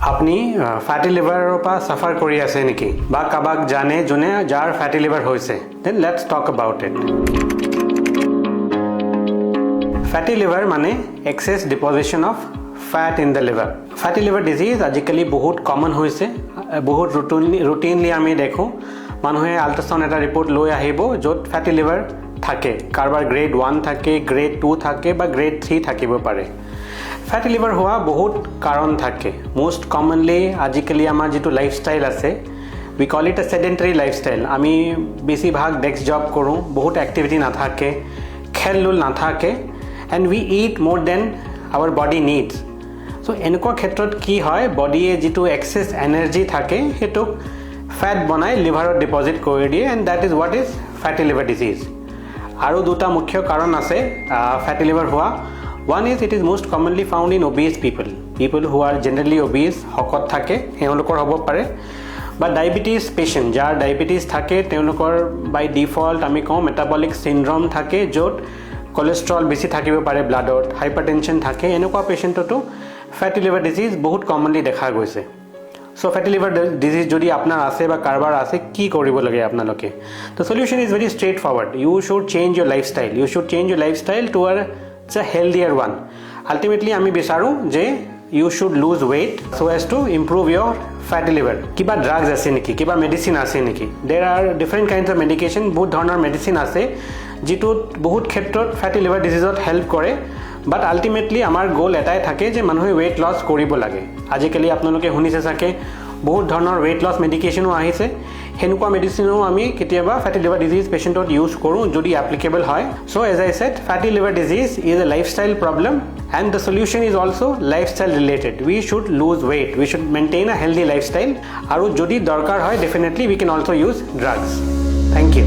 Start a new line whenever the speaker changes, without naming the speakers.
আপনি ফ্যাটি লিভাৰৰ পৰা সাফাৰ কৰি আছে নেকি বা কাবাক জানে যোনে যাৰ ফ্যাটি লিভাৰ হৈছে then let's talk about it fatty liver মানে excess deposition of fat in the liver fatty liver disease আজিকালি বহুত কমন হৈছে বহুত ৰুটিনলি আমি দেখো মানুহে আল্ট্ৰাসাউন্ড এটা ৰিপৰ্ট লৈ আহিব য'ত ফ্যাটি লিভাৰ থাকে কাৰবাৰ গ্ৰেড 1 থাকে গ্ৰেড 2 থাকে বা গ্ৰেড 3 থাকিব পাৰে ফ্যাটি লিভাৰ হোৱা বহুত কাৰণ থাকে মোস্ট কমনলি আজিকালি আমাৰ যেটো লাইফষ্টাইল আছে we call it a sedentary lifestyle আমি বেছিভাগ ডেস্ক জব কৰো বহুত এক্টিভিটি নাথাকে খেলুল নাথাকে and we eat more than our body needs so এনেকুৱা ক্ষেত্ৰত কি হয় বডিয়ে যেটো এক্সেস এনাৰ্জি থাকে হেতু ফ্যাট বনাই লিভাৰত ডিপজিট কৰি দিয়ে and that is what is fatty liver disease আৰু দুটা মুখ্য কাৰণ আছে ফ্যাটি লিভাৰ হোৱা One is it is most commonly found in obese people who are generally obese হকত থাকে হেওলকৰ হ'ব পাৰে বা ডায়াবেটিস পেশেন্ট যাৰ ডায়াবেটিস থাকে তেওঁলোকৰ বাই ডিফল্ট আমি কম মেটাবলিক সিনড্ৰোম থাকে য'ত কোলেষ্ট্ৰল বেছি থাকিব পাৰে ব্লাডত হাইপাৰটেনশন থাকে এনেকুৱা পেশেন্টটো ফ্যাটি লিভাৰ ডিজিজ বহুত কমনলি দেখা গৈছে সো ফ্যাটি লিভাৰ ডিজিজ যদি আপোনাৰ আছে বা কাৰবাৰ আছে কি কৰিব লাগে আপোনালোকে the solution is very straightforward you should change your lifestyle to a healthier one ultimately আমি বিচাৰো যে you should lose weight so as to improve your fatty liver কিবা drugs আছে নেকি কিবা medicine আছে নেকি there are different kinds of medication বহুত ধৰণৰ medicine আছে যেটো বহুত ক্ষেত্ৰত fatty liver disease help কৰে but ultimately আমাৰ goal এটাই থাকে যে মানুহে weight loss কৰিব লাগে আজিকালি আপোনালোকে শুনিছে চাকে বহুত ধৰণৰ weight loss medicationও আহিছে হেনুকুৱা মেডিসিনও আমি কেতিয়াবা ফ্যাটি লিভাৰ ডিজিজ পেশেন্টত ইউজ কৰো যদি অ্যাপ্লিকেবল হয় so as I said fatty liver disease is a lifestyle problem and the solution is also lifestyle related we should lose weight we should maintain a healthy lifestyle আৰু যদি দৰকাৰ হয় definitely we can also use drugs thank you